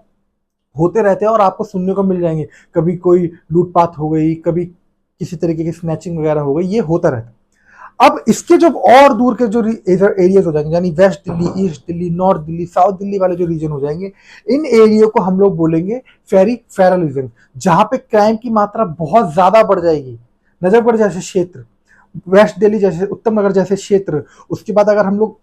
होते रहते हैं और आपको सुनने को मिल जाएंगे। कभी कोई लूटपाट हो गई, कभी किसी तरीके की स्नैचिंग वगैरह हो गई, ये होता रहता है। अब इसके जो और दूर के जो एरियाज हो जाएंगे, यानी west Delhi, east Delhi, north Delhi, south Delhi वाले जो रीजन हो जाएंगे, इन एरिया को हम लोग बोलेंगे फेरल रीजन, जहां पे क्राइम की मात्रा बहुत ज्यादा बढ़ जाएगी। नजरगढ़ जैसे क्षेत्र, वेस्ट दिल्ली जैसे, उत्तम नगर जैसे क्षेत्र, उसके बाद अगर हम लोग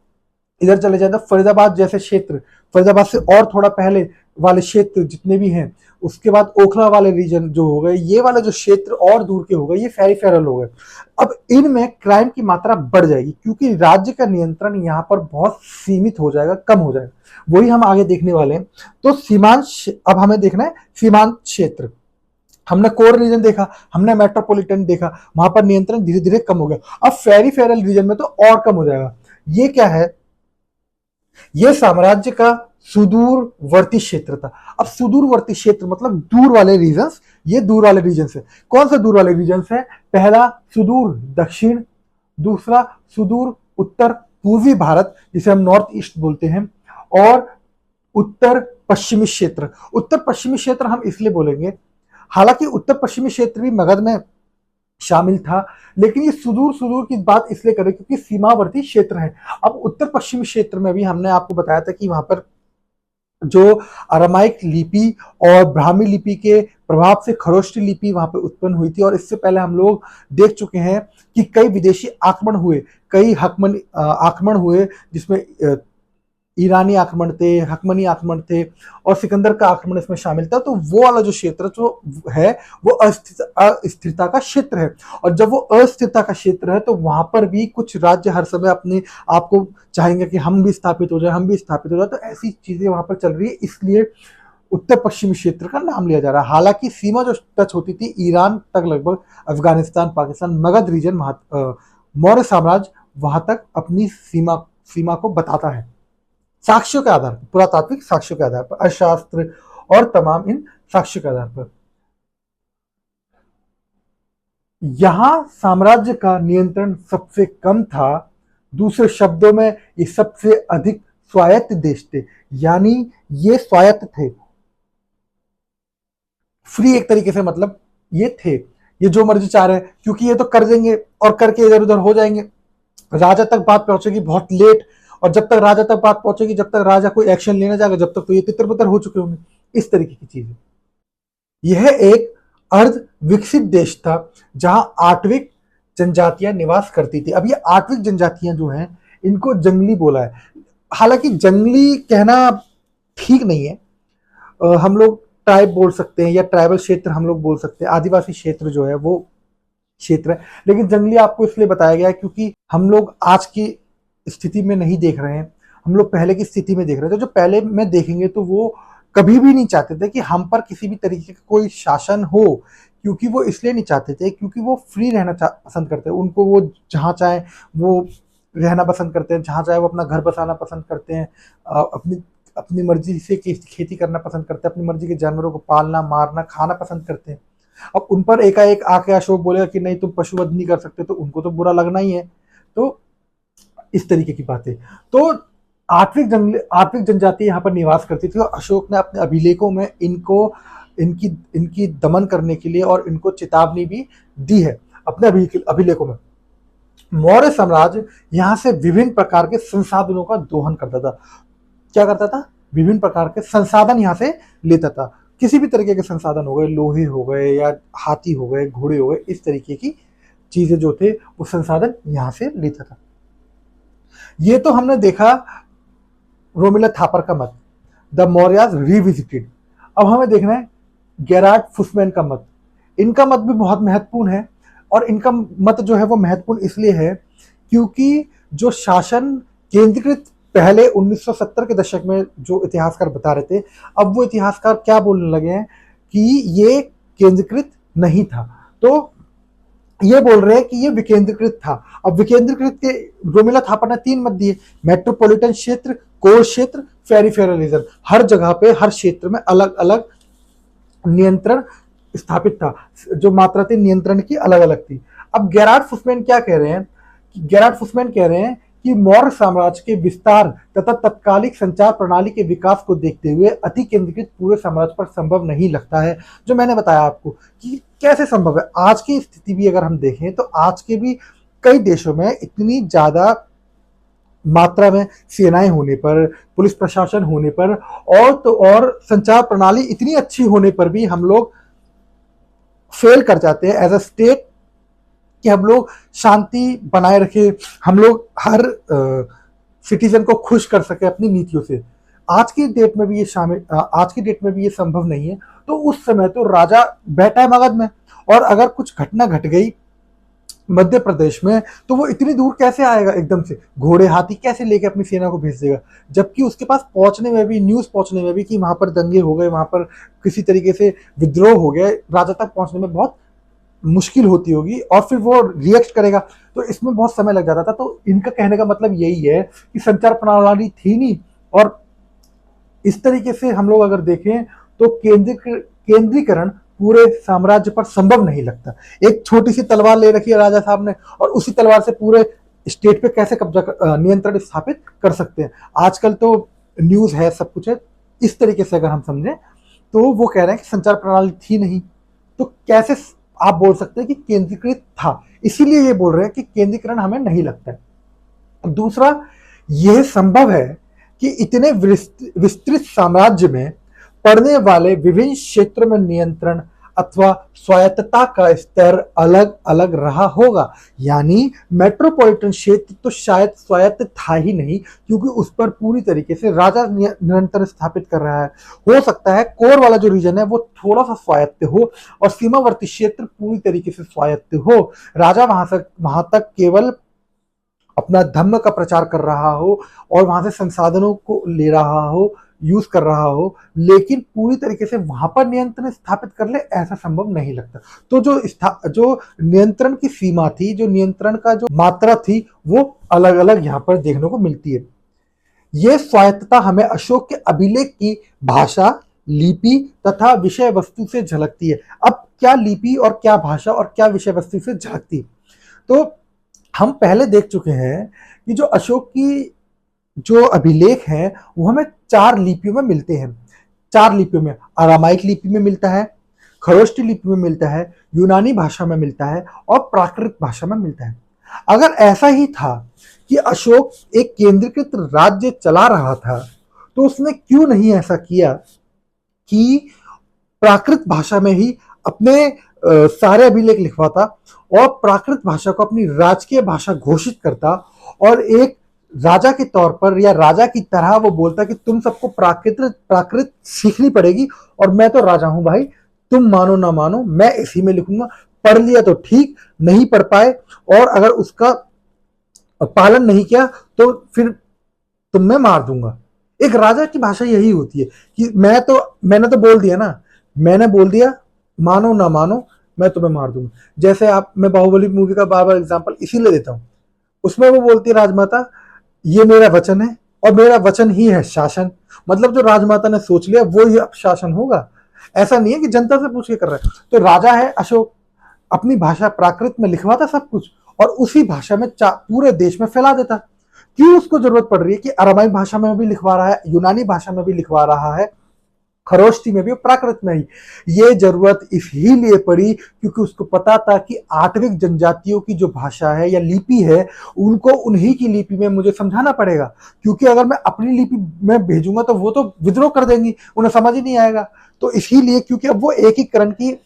इधर चले जाए तो फरीदाबाद जैसे क्षेत्र, फरीदाबाद से और थोड़ा पहले वाले क्षेत्र जितने भी हैं, उसके बाद ओखला वाले रीजन जो हो गए, ये वाला जो क्षेत्र और दूर के हो गए, ये फेरिफेरल हो गए। अब इनमें क्राइम की मात्रा बढ़ जाएगी क्योंकि राज्य का नियंत्रण यहाँ पर बहुत सीमित हो जाएगा, कम हो जाएगा। वही हम आगे देखने वाले हैं। तो अब हमें देखना है सीमांत क्षेत्र। हमने कोर रीजन देखा, हमने मेट्रोपॉलिटन देखा, वहां पर नियंत्रण धीरे धीरे कम हो गया। अब फेरिफेरल रीजन में तो और कम हो जाएगा। ये क्या है? ये साम्राज्य का सुदूरवर्ती क्षेत्र था। अब सुदूरवर्ती क्षेत्र मतलब दूर वाले रीजन्स, ये दूर वाले रीजन्स है। कौन सा दूर वाले रीजन्स है? पहला सुदूर दक्षिण, दूसरा सुदूर उत्तर पूर्वी भारत जिसे हम नॉर्थ ईस्ट बोलते हैं, और उत्तर पश्चिमी क्षेत्र। उत्तर पश्चिमी क्षेत्र हम इसलिए बोलेंगे, हालांकि उत्तर पश्चिमी क्षेत्र भी मगध में शामिल था, लेकिन ये सुदूर सुदूर की बात इसलिए करें क्योंकि सीमावर्ती क्षेत्र है। अब उत्तर पश्चिमी क्षेत्र में भी हमने आपको बताया था कि वहां पर जो अरामाइक लिपि और ब्राह्मी लिपि के प्रभाव से खरोष्टी लिपि वहां पर उत्पन्न हुई थी, और इससे पहले हम लोग देख चुके हैं कि कई विदेशी आक्रमण हुए, कई आक्रमण हुए, जिसमें ईरानी आक्रमण थे, हकमनी आक्रमण थे, और सिकंदर का आक्रमण इसमें शामिल था। तो वो वाला जो क्षेत्र जो है वो अस्थिरता का क्षेत्र है, और जब वो अस्थिरता का क्षेत्र है तो वहां पर भी कुछ राज्य हर समय अपने आप को चाहेंगे कि हम भी स्थापित हो जाए, हम भी स्थापित हो जाए। तो ऐसी चीजें वहां पर चल रही है, इसलिए उत्तर पश्चिमी क्षेत्र का नाम लिया जा रहा है। हालांकि सीमा जो टच होती थी ईरान तक, लगभग अफगानिस्तान, पाकिस्तान, मगध रीजन, मौर्य साम्राज्य वहां तक अपनी सीमा को बताता है, साक्ष्यों के आधार पर, पुरातात्विक साक्ष्यों के आधार पर, अशास्त्र और तमाम इन साक्ष्यों के आधार पर। यहां साम्राज्य का नियंत्रण सबसे कम था। दूसरे शब्दों में ये सबसे अधिक स्वायत्त देश थे, यानी ये स्वायत्त थे, फ्री एक तरीके से, मतलब ये थे, ये जो मर्जी चाह रहे हैं, क्योंकि ये तो कर देंगे और करके इधर उधर हो जाएंगे। राजा तक बात पहुंचेगी बहुत लेट, और जब तक राजा तक बात पहुंचेगी, जब तक राजा कोई एक्शन लेना जाएगा, जब तक तो ये तितर बितर हो चुके होंगे। इस तरीके की चीजें। यह एक अर्ध विकसित देश था जहां आठविक जनजातियां निवास करती थी। अब ये आठविक जनजातियां जो हैं, इनको जंगली बोला है। हालांकि जंगली कहना ठीक नहीं है, हम लोग ट्राइब बोल सकते हैं, या ट्राइबल क्षेत्र हम लोग बोल सकते हैं, आदिवासी क्षेत्र जो है वो क्षेत्र है। लेकिन जंगली आपको इसलिए बताया गया है क्योंकि हम लोग आज की स्थिति में नहीं देख रहे हैं, हम लोग पहले की स्थिति में देख रहे थे। जो पहले में देखेंगे तो वो कभी भी नहीं चाहते थे कि हम पर किसी भी तरीके का कोई शासन हो, क्योंकि वो इसलिए नहीं चाहते थे क्योंकि वो फ्री रहना पसंद करते हैं। उनको वो जहाँ चाहे वो रहना पसंद करते हैं, जहाँ चाहे वो अपना घर बसाना पसंद करते हैं, अपनी अपनी मर्जी से खेती करना पसंद करते हैं, अपनी मर्जी के जानवरों को पालना, मारना, खाना पसंद करते हैं। अब उन पर एकाएक आके अशोक बोलेगा कि नहीं तुम पशुवध नहीं कर सकते, तो उनको तो बुरा लगना ही है। तो इस तरीके की बातें। तो आत्विक जनजाति यहाँ पर निवास करती थी, और अशोक ने अपने अभिलेखों में इनकी इनकी दमन करने के लिए और इनको चेतावनी भी दी है अपने अभिलेखों में। मौर्य साम्राज्य यहाँ से विभिन्न प्रकार के संसाधनों का दोहन करता था। क्या करता था? विभिन्न प्रकार के संसाधन यहाँ से लेता था। किसी भी तरीके के संसाधन हो गए, लोहे हो गए, या हाथी हो गए, घोड़े हो गए, इस तरीके की चीजें जो थे वो संसाधन यहाँ से लेता था। ये तो हमने देखा रोमिला थापर का मत, द मौर्याज रिविजिटेड। अब हमें देखना है गेरार्ड फुसमैन का मत। इनका मत भी बहुत महत्वपूर्ण है, और इनका मत जो है वो महत्वपूर्ण इसलिए है क्योंकि जो शासन केंद्रीकृत पहले 1970 के दशक में जो इतिहासकार बता रहे थे, अब वो इतिहासकार क्या बोलने लगे हैं कि ये केंद्रीकृत नहीं था, तो ये बोल रहे हैं कि ये विकेंद्रीकृत था। अब विकेंद्रीकृत के रोमिला थापर ने 3 मत दिए, मेट्रोपॉलिटन क्षेत्र, कोर क्षेत्र, फेरिफेरल रीजन। हर जगह पे, हर क्षेत्र में अलग अलग नियंत्रण स्थापित था, जो मात्रा थी नियंत्रण की अलग अलग थी। अब गेरार्ड फुसमैन क्या कह रहे हैं? गेरार्ड फुसमैन कह रहे हैं कि मौर्य साम्राज्य के विस्तार तथा तत्कालिक संचार प्रणाली के विकास को देखते हुए अति केंद्रीकृत पूरे साम्राज्य पर संभव नहीं लगता है। जो मैंने बताया आपको कि कैसे संभव है। आज की स्थिति भी अगर हम देखें तो आज के भी कई देशों में इतनी ज्यादा मात्रा में सेनाएं होने पर, पुलिस प्रशासन होने पर, और तो और संचार प्रणाली इतनी अच्छी होने पर भी हम लोग फेल कर जाते हैं एज अ स्टेट कि हम लोग शांति बनाए रखें, हम लोग हर सिटीजन को खुश कर सके अपनी नीतियों से। आज की डेट में भी ये संभव नहीं है। तो उस समय तो राजा बैठा है मगध में, और अगर कुछ घटना घट गई मध्य प्रदेश में तो वो इतनी दूर कैसे आएगा, एकदम से घोड़े हाथी कैसे लेके अपनी सेना को भेज देगा, जबकि उसके पास पहुंचने में भी, न्यूज पहुंचने में भी कि वहां पर दंगे हो गए, वहां पर किसी तरीके से विद्रोह हो गया, राजा तक पहुंचने में बहुत मुश्किल होती होगी, और फिर वो रिएक्ट करेगा, तो इसमें बहुत समय लग जाता था। तो इनका कहने का मतलब यही है कि संचार प्रणाली थी नहीं, और इस तरीके से हम लोग अगर देखें तो केंद्रीकरण पूरे साम्राज्य पर संभव नहीं लगता। एक छोटी सी तलवार ले रखी है राजा साहब ने, और उसी तलवार से पूरे स्टेट पे कैसे नियंत्रण स्थापित कर सकते हैं। आजकल तो न्यूज है, सब कुछ है, इस तरीके से अगर हम समझें तो वो कह रहे हैं कि संचार प्रणाली थी नहीं, तो कैसे आप बोल सकते हैं कि केंद्रीकृत था। इसीलिए ये बोल रहे हैं कि केंद्रीकरण हमें नहीं लगता है। दूसरा, यह संभव है कि इतने विस्तृत साम्राज्य में पड़ने वाले विभिन्न क्षेत्रों में नियंत्रण अथवा स्वायत्तता का स्तर अलग अलग रहा होगा। यानी मेट्रोपॉलिटन क्षेत्र तो शायद स्वायत्त था ही नहीं, क्योंकि उस पर पूरी तरीके से राजा निरंतर स्थापित कर रहा है। हो सकता है कोर वाला जो रीजन है वो थोड़ा सा स्वायत्त हो, और सीमावर्ती क्षेत्र पूरी तरीके से स्वायत्त हो। राजा वहां तक केवल अपना धर्म का प्रचार कर रहा हो और वहां से संसाधनों को ले रहा हो, यूज कर रहा हो, लेकिन पूरी तरीके से वहां पर नियंत्रण स्थापित कर ले, ऐसा संभव नहीं लगता। तो जो नियंत्रण की सीमा थी, जो नियंत्रण का जो मात्रा थी, वो अलग अलग यहाँ पर देखने को मिलती है। ये स्वायत्तता हमें अशोक के अभिलेख की भाषा, लिपि तथा विषय वस्तु से झलकती है। अब क्या लिपि और क्या भाषा और क्या विषय वस्तु से झलकती है, तो हम पहले देख चुके हैं कि जो अशोक की जो अभिलेख हैं वो हमें 4 लिपियों में मिलते हैं। 4 लिपियों में, अरामाइक लिपि में मिलता है, खरोष्टी लिपि में मिलता है, यूनानी भाषा में मिलता है, और प्राकृत भाषा में मिलता है। अगर ऐसा ही था कि अशोक एक केंद्रीकृत राज्य चला रहा था, तो उसने क्यों नहीं ऐसा किया कि प्राकृत भाषा में ही अपने सारे अभिलेख लिखवाता और प्राकृत भाषा को अपनी राजकीय भाषा घोषित करता, और एक राजा के तौर पर या राजा की तरह वो बोलता कि तुम सबको प्राकृत सीखनी पड़ेगी, और मैं तो राजा हूं भाई, तुम मानो ना मानो मैं इसी में लिखूंगा। पढ़ लिया तो ठीक, नहीं पढ़ पाए और अगर उसका पालन नहीं किया तो फिर तुम्हें मार दूंगा। एक राजा की भाषा यही होती है कि मैंने तो बोल दिया ना, मैंने बोल दिया, मानो ना मानो मैं तुम्हें मार दूंगा। जैसे मैं बाहुबली मूवी का बार बार एग्जाम्पल इसीलिए देता हूं, उसमें वो बोलती है राजमाता, ये मेरा वचन है और मेरा वचन ही है शासन। मतलब जो राजमाता ने सोच लिया वो ही अब शासन होगा। ऐसा नहीं है कि जनता से पूछ के कर रहा है। तो राजा है अशोक, अपनी भाषा प्राकृत में लिखवाता सब कुछ, और उसी भाषा में पूरे देश में फैला देता। क्यों उसको जरूरत पड़ रही है कि अरामाई भाषा में भी लिखवा रहा है, यूनानी भाषा में भी लिखवा रहा है, खरोष्टी में भी, प्राकृत में ही? ये जरूरत इसलिए पड़ी क्योंकि उसको पता था कि आठविक जनजातियों की जो भाषा है या लिपि है, उनको उन्हीं की लिपि में मुझे समझाना पड़ेगा, क्योंकि अगर मैं अपनी लिपि में भेजूंगा तो वो तो विद्रोह कर देंगी, उन्हें समझ ही नहीं आएगा। तो इसीलिए, क्योंकि अब वो एकीकरण की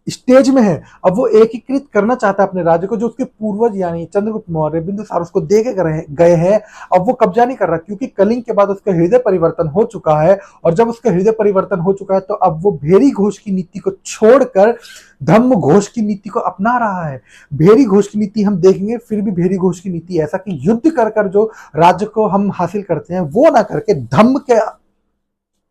स्टेज में है, अब वो एकीकृत करना चाहता है अपने राज्य को, जो उसके पूर्वज यानी चंद्रगुप्त मौर्य, बिंदुसार उसको दे के गए हैं। अब वो कब्जा नहीं कर रहा, क्योंकि कलिंग के बाद उसका हृदय परिवर्तन हो चुका है, और जब उसका हृदय परिवर्तन हो चुका है तो अब वो भेरी घोष की नीति को छोड़कर धम्म घोष की नीति को अपना रहा है। भेरी घोष की नीति हम देखेंगे, फिर भी भेरी घोष की नीति ऐसा कि युद्ध कर जो राज्य को हम हासिल करते हैं वो ना करके, धम्म के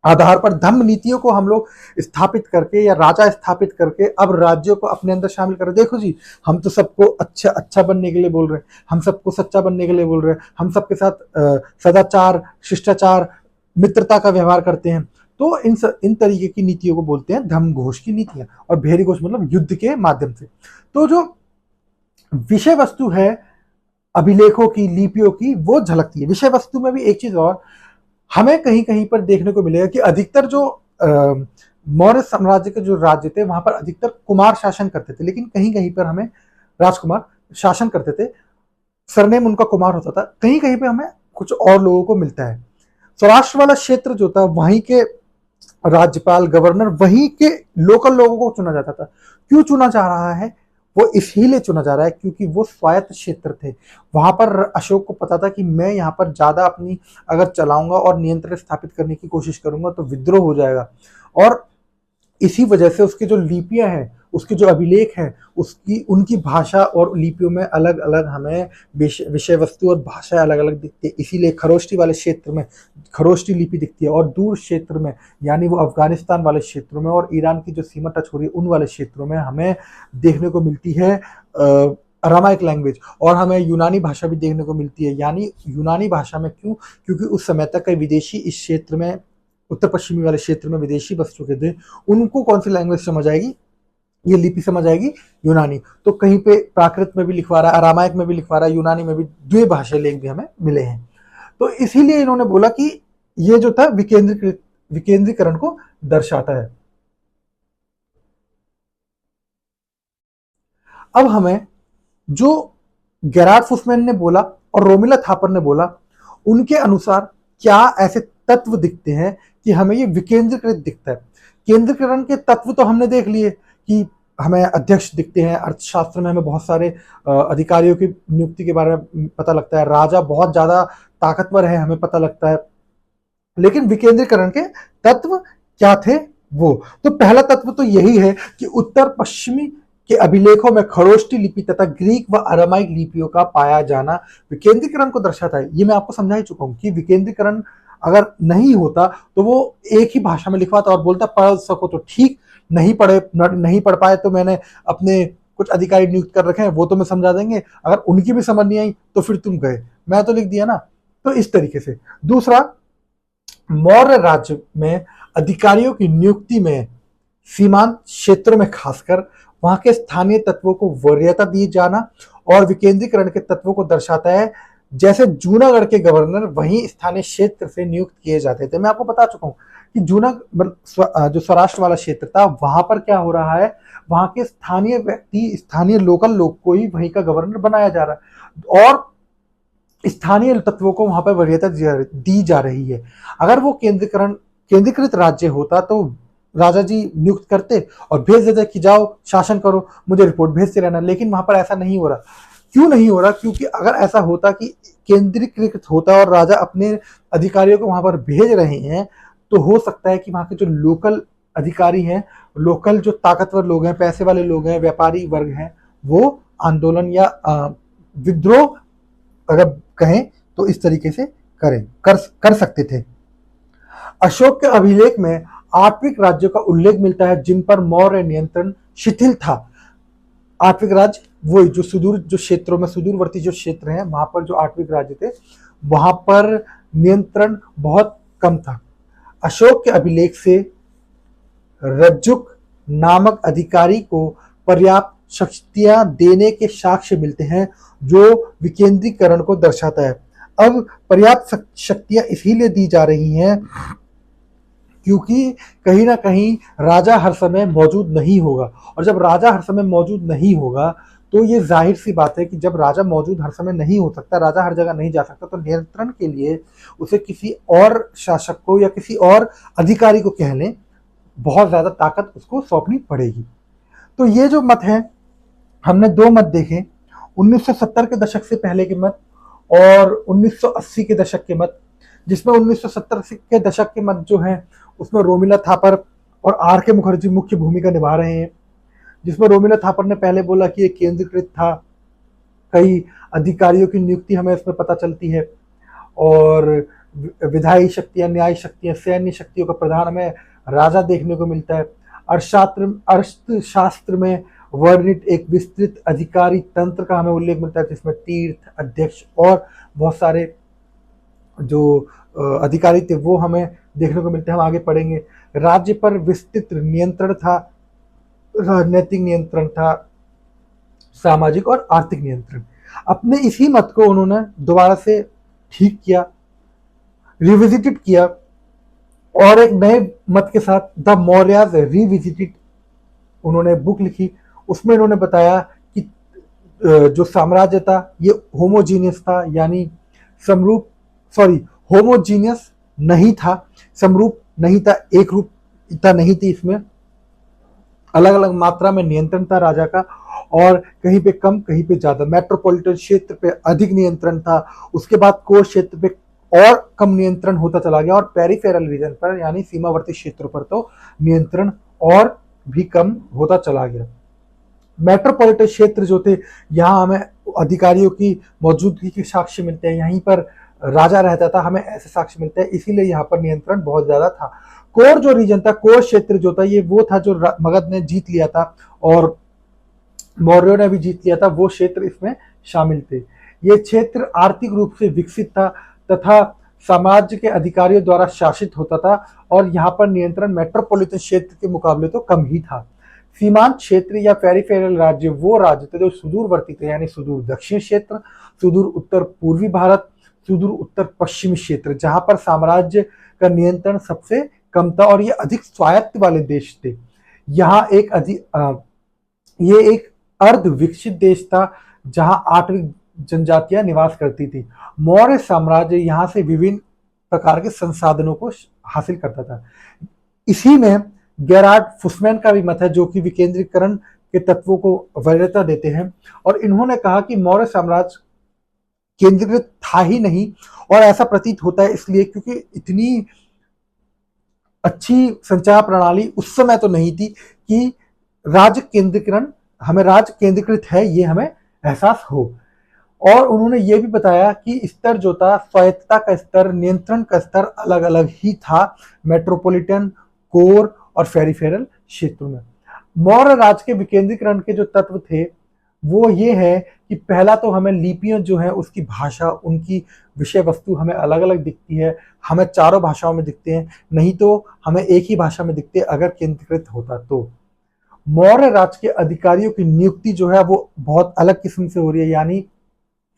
आधार पर, धम्म नीतियों को हम लोग स्थापित करके या राजा स्थापित करके अब राज्यों को अपने अंदर शामिल कर। देखो जी, हम तो सबको अच्छा बनने के लिए बोल रहे हैं, हम सबको सच्चा बनने के लिए बोल रहे हैं, हम सबके साथ सदाचार, शिष्टाचार, मित्रता का व्यवहार करते हैं। तो इन तरीके की नीतियों को बोलते हैं धम्म घोष की नीतियां, और भेरी घोष मतलब युद्ध के माध्यम से। तो जो विषय वस्तु है अभिलेखों की, लिपियों की, वो झलकती है। विषय वस्तु में भी एक चीज और हमें कहीं कहीं पर देखने को मिलेगा कि अधिकतर जो मौर्य साम्राज्य के जो राज्य थे वहां पर अधिकतर कुमार शासन करते थे, लेकिन कहीं कहीं पर हमें राजकुमार शासन करते थे, सरनेम उनका कुमार होता था। कहीं कहीं पे हमें कुछ और लोगों को मिलता है। सौराष्ट्र वाला क्षेत्र जो था, वहीं के राज्यपाल, गवर्नर, वहीं के लोकल लोगों को चुना जाता था। क्यों चुना जा रहा है वो इसीलिए चुना जा रहा है क्योंकि वो स्वायत्त क्षेत्र थे। वहां पर अशोक को पता था कि मैं यहाँ पर ज्यादा अपनी अगर चलाऊंगा और नियंत्रण स्थापित करने की कोशिश करूंगा तो विद्रोह हो जाएगा। और इसी वजह से उसकी जो लिपियां हैं, उसके जो अभिलेख हैं, उसकी उनकी भाषा और लिपियों में अलग अलग हमें विषय वस्तु और भाषा अलग अलग दिखती है। इसीलिए खरोष्टी वाले क्षेत्र में खरोष्टी लिपि दिखती है और दूर क्षेत्र में यानी वो अफगानिस्तान वाले क्षेत्रों में और ईरान की जो सीमा टच हो रही है उन वाले क्षेत्रों में हमें देखने को मिलती है अरामाइक लैंग्वेज। और हमें यूनानी भाषा भी देखने को मिलती है। यानी यूनानी भाषा में क्यों? क्योंकि उस समय तक कई विदेशी इस क्षेत्र में, उत्तर पश्चिमी वाले क्षेत्र में विदेशी बस चुके थे। उनको कौन सी लैंग्वेज समझ आएगी? ये लिपि समझ आएगी, यूनानी। तो कहीं पे प्राकृत में भी लिखवा रहा है, अरामाइक में भी लिखवा रहा है, यूनानी में भी, द्विभाषा लेख भी हमें मिले हैं। तो इसीलिए इन्होंने बोला कि ये जो था विकेंद्रीकरण को दर्शाता है। अब हमें जो गेरार्ड फुसमैन ने बोला और रोमिला थापर ने बोला, उनके अनुसार क्या ऐसे तत्व दिखते हैं कि हमें ये विकेंद्रीकृत दिखता है। केंद्रीकरण के तत्व तो हमने देख लिए कि हमें अध्यक्ष दिखते हैं, अर्थशास्त्र में हमें बहुत सारे अधिकारियों की नियुक्ति के बारे में पता लगता है, राजा बहुत ज्यादा ताकतवर है हमें पता लगता है। लेकिन विकेंद्रीकरण के तत्व क्या थे? वो तो पहला तत्व तो यही है कि उत्तर पश्चिमी के अभिलेखों में खरोष्टी लिपि तथा ग्रीक व अरामाइक लिपियों का पाया जाना विकेंद्रीकरण को दर्शाता है। ये मैं आपको समझा ही चुका हूं कि विकेंद्रीकरण अगर नहीं होता तो वो एक ही भाषा में लिखवाता और बोलता पढ़ सको तो ठीक, नहीं पढ़ पाए तो मैंने अपने कुछ अधिकारी नियुक्त कर रखे हैं, वो तो मैं समझा देंगे, अगर उनकी भी समझ नहीं आई तो फिर तुम गए, मैं तो लिख दिया ना। तो इस तरीके से। दूसरा, मौर्य राज्य में अधिकारियों की नियुक्ति में सीमांत क्षेत्रों में खासकर वहां के स्थानीय तत्वों को वरीयता दी जाना और विकेंद्रीकरण के तत्वों को दर्शाता है। जैसे जूनागढ़ के गवर्नर वहीं स्थानीय क्षेत्र से नियुक्त किए जाते थे। मैं आपको बता चुका हूं कि जो स्वराष्ट्र वाला क्षेत्र था वहां पर क्या हो रहा है, वहां के स्थानीय व्यक्ति, स्थानीय लोकल लोग को ही वहीं का गवर्नर बनाया जा रहा है और स्थानीय तत्वों को वहां पर वरीयता दी जा रही है। अगर वो केंद्रीकृत राज्य होता तो राजा जी नियुक्त करते और भेज देते कि जाओ शासन करो, मुझे रिपोर्ट भेजते रहना। लेकिन वहां पर ऐसा नहीं हो रहा। क्यों नहीं हो रहा? क्योंकि अगर ऐसा होता कि केंद्रीकृत होता और राजा अपने अधिकारियों को वहां पर भेज रहे हैं तो हो सकता है कि वहां के जो लोकल अधिकारी हैं, लोकल जो ताकतवर लोग हैं, पैसे वाले लोग हैं, व्यापारी वर्ग हैं, वो आंदोलन या विद्रोह अगर कहें तो इस तरीके से कर सकते थे। अशोक के अभिलेख में आठविक राज्यों का उल्लेख मिलता है जिन पर मौर्य नियंत्रण शिथिल था। आठविक राज्य वो जो क्षेत्रों में, सुदूरवर्ती जो क्षेत्र हैं वहां पर जो आठविक राज्य थे वहां पर नियंत्रण बहुत कम था। अशोक के अभिलेख से रज्जुक नामक अधिकारी को पर्याप्त शक्तियां देने के साक्ष्य मिलते हैं जो विकेंद्रीकरण को दर्शाता है। अब पर्याप्त शक्तियां इसीलिए दी जा रही हैं क्योंकि कहीं ना कहीं राजा हर समय मौजूद नहीं होगा और जब राजा हर समय मौजूद नहीं होगा तो ये जाहिर सी बात है कि जब राजा मौजूद हर समय नहीं हो सकता, राजा हर जगह नहीं जा सकता, तो नियंत्रण के लिए उसे किसी और शासक को या किसी और अधिकारी को कह लें, बहुत ज्यादा ताकत उसको सौंपनी पड़ेगी। तो ये जो मत है, हमने दो मत देखे, 1970 के दशक से पहले के मत और 1980 के दशक के मत, जिसमें 1970 के दशक के मत जो हैं उसमें रोमिला थापर और आर के मुखर्जी मुख्य भूमिका निभा रहे हैं। जिसमें रोमिला थापर ने पहले बोला कि ये केंद्रीकृत था, कई अधिकारियों की नियुक्ति हमें इसमें पता चलती है और विधायी शक्तियां, न्याय शक्तियां, सैन्य शक्तियों का प्रधान हमें राजा देखने को मिलता है। अर्थशास्त्र में वर्णित एक विस्तृत अधिकारी तंत्र का हमें उल्लेख मिलता है जिसमें तीर्थ, अध्यक्ष और बहुत सारे जो अधिकारी थे वो हमें देखने को मिलते हैं। हम आगे पढ़ेंगे। राज्य पर विस्तृत नियंत्रण था, राजनीतिक नियंत्रण था, सामाजिक और आर्थिक नियंत्रण। अपने इसी मत को उन्होंने दोबारा से ठीक किया, रिविजिटेड किया और एक नए मत के साथ द मौर्याज रिविजिटेड उन्होंने बुक लिखी। उसमें इन्होंने बताया कि जो साम्राज्य था ये होमोजीनियस था, यानी होमोजीनियस नहीं था, समरूप नहीं था, एक रूपता नहीं थी, इसमें अलग अलग मात्रा में नियंत्रण था राजा का और कहीं पे कम कहीं पे ज़्यादा। मेट्रोपॉलिटन क्षेत्र पे अधिक नियंत्रण था, उसके बाद कोर क्षेत्र पे और कम नियंत्रण होता चला गया, और पेरिफेरल रीजन पर यानी सीमावर्ती क्षेत्रों पर तो नियंत्रण और भी कम होता चला गया। मेट्रोपॉलिटन क्षेत्र जो थे, यहाँ हमें अधिकारियों की मौजूदगी के साक्ष्य मिलते हैं, यहीं पर राजा रहता था, हमें ऐसे साक्ष्य मिलते हैं, इसीलिए यहाँ पर नियंत्रण बहुत ज्यादा था। कोर जो रीजन था, कोर क्षेत्र जो था, ये वो था जो मगध ने जीत लिया था और मौर्यों ने भी जीत लिया था, वो क्षेत्र इसमें शामिल थे। ये क्षेत्र आर्थिक रूप से विकसित था तथा साम्राज्य के अधिकारियों द्वारा शासित होता था, और यहाँ पर नियंत्रण मेट्रोपॉलिटन क्षेत्र के मुकाबले तो कम ही था। सीमांत क्षेत्र या पेरिफेरल राज्य वो राज्य थे जो सुदूरवर्ती थे, यानी सुदूर दक्षिण क्षेत्र, सुदूर उत्तर पूर्वी भारत, सुदूर उत्तर पश्चिमी क्षेत्र, जहां पर साम्राज्य का नियंत्रण सबसे कम था और ये अधिक स्वायत्त वाले देश थे। यहाँ ये एक अर्ध विकसित देश था जहां 8वीं जनजातियां निवास करती थी। मौर्य साम्राज्य यहाँ से विभिन्न प्रकार के संसाधनों को हासिल करता था। इसी में गेरार्ड फुसमैन का भी मत है, जो कि विकेंद्रीकरण के तत्वों को वैधता देते हैं, और इन्होंने कहा कि मौर्य साम्राज्य केंद्रीकृत था ही नहीं, और ऐसा प्रतीत होता है इसलिए क्योंकि इतनी अच्छी संचार प्रणाली उस समय तो नहीं थी कि राज्य केंद्रीकृत है ये हमें एहसास हो। और उन्होंने ये भी बताया कि स्तर जो था, स्वायत्तता का स्तर, नियंत्रण का स्तर अलग अलग ही था मेट्रोपॉलिटन, कोर और पेरिफेरल क्षेत्रों में। मौर्य राज के विकेंद्रीकरण के जो तत्व थे वो ये है कि पहला तो हमें लिपियां जो है उसकी भाषा, उनकी विषय वस्तु हमें अलग अलग दिखती है, हमें चारों भाषाओं में दिखते हैं, नहीं तो हमें एक ही भाषा में दिखते अगर केंद्रीकृत होता तो। मौर्य राज के अधिकारियों की नियुक्ति जो है वो बहुत अलग किस्म से हो रही है, यानी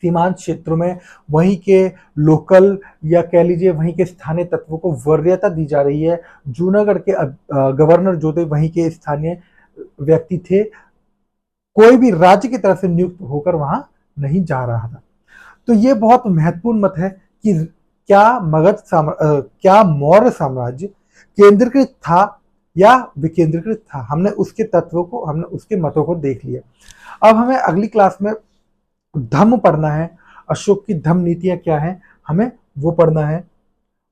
सीमांत क्षेत्रों में वहीं के लोकल या कह लीजिए वहीं के स्थानीय तत्वों को वरीयता दी जा रही है। जूनागढ़ के गवर्नर जो थे वहीं के स्थानीय व्यक्ति थे, कोई भी राज्य की तरफ से नियुक्त होकर वहां नहीं जा रहा था। तो ये बहुत महत्वपूर्ण मत है कि क्या मौर्य साम्राज्य केंद्रीकृत था या विकेंद्रीकृत था। हमने उसके तत्वों को, हमने उसके मतों को देख लिया। अब हमें अगली क्लास में धम्म पढ़ना है, अशोक की धम्म नीतियां क्या हैं हमें वो पढ़ना है,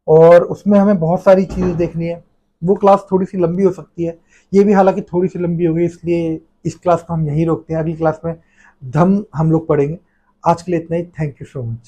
और उसमें हमें बहुत सारी चीजें देखनी है। वो क्लास थोड़ी सी लंबी हो सकती है, ये भी हालांकि थोड़ी सी लंबी हो गई, इसलिए इस क्लास को हम यहीं रोकते हैं। अगली क्लास में धम्म हम लोग पढ़ेंगे। आज के लिए इतना ही। Thank you so much.